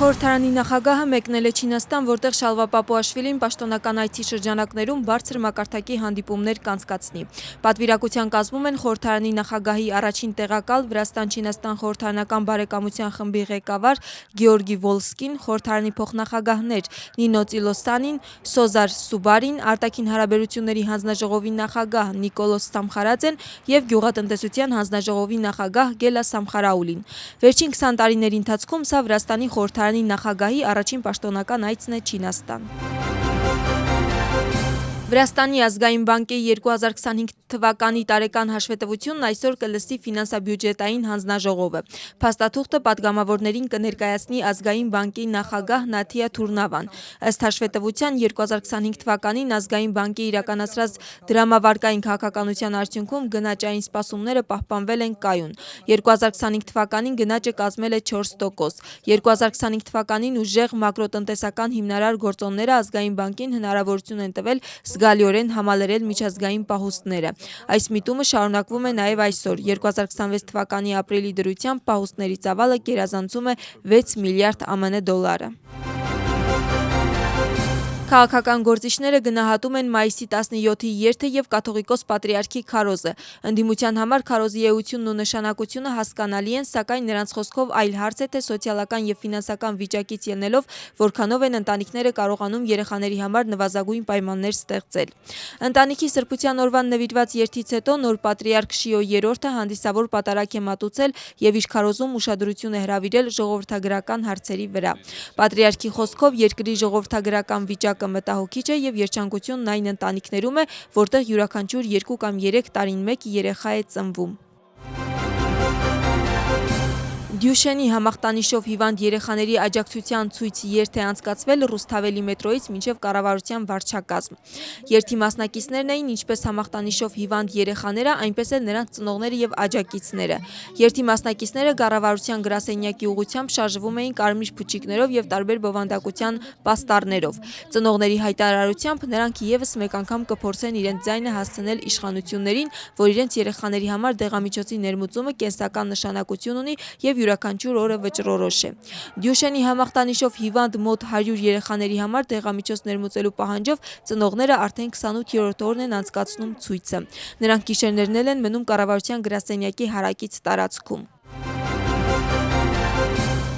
Խորհրդարանի նախագահը մեկնել է Չինաստան, որտեղ Շալվա Պապուաշվիլին պաշտոնական այցի շրջանակներում բարձր մակարդակի հանդիպումներ կանցկացնի։ Պատվիրակության կազմում են խորհրդարանի նախագահի առաջին տեղակալ, Վրաստան-Չինաստան խորհրդարանական բարեկամության խմբի ղեկավար Գեորգի Վոլսկին, խորհրդարանի փոխնախագահներ Նինո Ծիլոսանին, Սոզար Սուբարին, արտաքին հարաբերությունների հանձնաժողովի նախագահ Նիկոլոս Սամխարաձեն և գյուղատնտեսության հանձնաժողովի նախագահ Գելա Սամխարաուլին։ Վերջին 20 տարիների ընթացքում սա Վրաստանի խորհրդարանի նախագահի առաջին պաշտոնական այցն է Չինաստան։ Վրաստանի ազգային բանկի 2025 թվականի տարեկան հաշվետվությունն այսօր կլսի ֆինանսա-բյուջետային հանձնաժողովը։ Փաստաթուղթը պատգամավորներին կներկայացնի ազգային բանկի նախագահ Նաթիա Թուրնավան։ Ըստ հաշվետվության 2025 թվականին ազգային բանկի իրականացրած դրամավարկային քաղաքականության արդյունքում գնաճային սպասումները պահպանվել են կայուն։ 2025 թվականին գնաճը կազմել է 4%։ 2025 թվականին ուժեղ մակրոտնտեսական հիմնարար գործոնները ազգային բանկին հնարավորություն են տվել զգալիորեն համալրել միջազգային պահուստները։ Այս միտումը շարունակվում է նաև այսօր։ 2026 թվականի ապրիլի դրությամբ պահուստների ծավալը գերազանցում է 6 միլիարդ ԱՄՆ դոլարը։ Քաղաքական գործիչները գնահատում են մայիսի 17-ի երթը և կաթողիկոս պատրիարքի քարոզը։ Ընդդիմության համար քարոզի էությունն ու նշանակությունը հասկանալի են, սակայն նրանց խոսքով այլ հարց է, թե սոցիալական և ֆինանսական վիճակից ելնելով որքանով են ընտանիքները կարողանում երեխաների համար նվազագույն պայմաններ ստեղծել։ Ընտանիքի սրբության օրվան նվիրված երթից հետո նոր պատրիարք Շիո III-ը հանդիսավոր պատարագ է մատուցել և իր քարոզում ուշադրություն է հրավիրել ժողովրդագրական հարցերի վրա։ Պատրիարքի խոսքով երկրի ժողովրդագրական վիճակը մտահոգիչ է և երջանկությունն այն ընտանիքներում է, որտեղ յուրաքանչյուր 2 կամ 3 տարին մեկ երեխա է ծնվում։ Դյուշենի համախտանիշով հիվանդ երեխաների աջակցության ցույց երթ է անցկացվել Ռուսթավելի մետրոյից մինչև կառավարության վարչակազմ։ Երթի մասնակիցներն էին ինչպես համախտանիշով հիվանդ երեխաները, այնպես էլ նրանց ծնողները և աջակիցները։ Երթի մասնակիցները կառավարության գրասենյակի ուղղությամբ շարժվում էին կարմիր փուչիկներով և տարբեր բովանդակության պաստառներով։ Ծնողների հայտարարությամբ նրանք ևս մեկ անգամ կփորձեն իրենց ձայնը հասցնել իշխանություններին, որ իրենց երեխաների համար դեղամիջոցի ներմուծումը կենսական նշանակություն ունի և յուրաքանչյուր օրը վճռորոշ է։ Դյուշենի համախտանիշով հիվանդ մոտ 100 երեխաների համար դեղամիջոց ներմուծելու պահանջով ծնողները արդեն 28-րդ օրն են անցկացնում ցույցը։ Նրանք գիշերներն էլ են մնում կառավարության գրասենյակի հարակից տարածքում։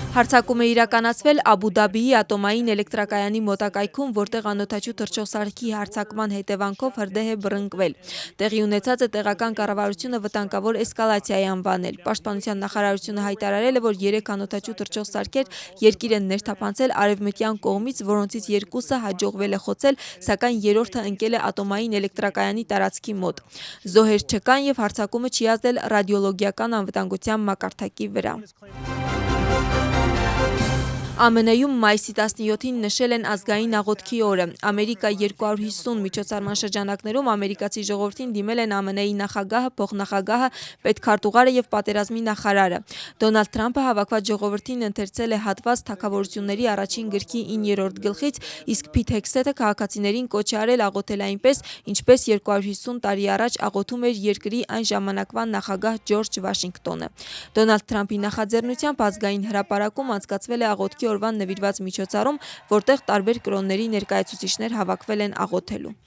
Հարձակում է իրականացվել Աբու Դաբիի ատոմային էլեկտրակայանի մոտակայքում, որտեղ անօդաչու թռչող սարքի հարձակման հետևանքով հրդեհ է բռնկվել։ Տեղի ունեցածը տեղական կառավարությունը վտանգավոր էսկալացիա է անվանել։ Պաշտպանության նախարարությունը հայտարարել է, որ 3 անօդաչու թռչող սարքեր երկիր են ներթափանցել արևմտյան կողմից, որոնցից 2-ը հաջողվել է խոցել, սակայն 3-րդը ընկել է ատոմային էլեկտրակայանի տարածքի մոտ։ Զոհեր չկան և հարձակումը չի ազդել ռադիոլոգիական անվտանգության մակարդակի վրա։ ԱՄՆ-ում մայիսի 17-ին նշել են ազգային աղոթքի օրը։ Ամերիկա 250 միջոցառման շրջանակներում ամերիկացի ժողովրդին դիմել են ԱՄՆ-ի նախագահը, փոխնախագահը, պետքարտուղարը և պատերազմի նախարարը։ Դոնալդ Թրամփը հավաքված ժողովրդին ընթերցել է հատված Թագավորությունների առաջին գրքի 9-րդ գլխից, իսկ Փիթ Հեգսեթը քաղաքացիներին կոչ է արել աղոթել այնպես, ինչպես 250 տարի առաջ աղոթում էր երկրի այն ժամանակվա նախագահ Ջորջ Վաշինգտոնը։ Դոնալդ Թրամփի նախաձեռնությամբ ազգային հրապարակում անցկացվել է աղոթքի օրվան նվիրված միջոցառում, որտեղ տարբեր կրոնների ներկայացուցիչներ հավաքվել են աղոթելու։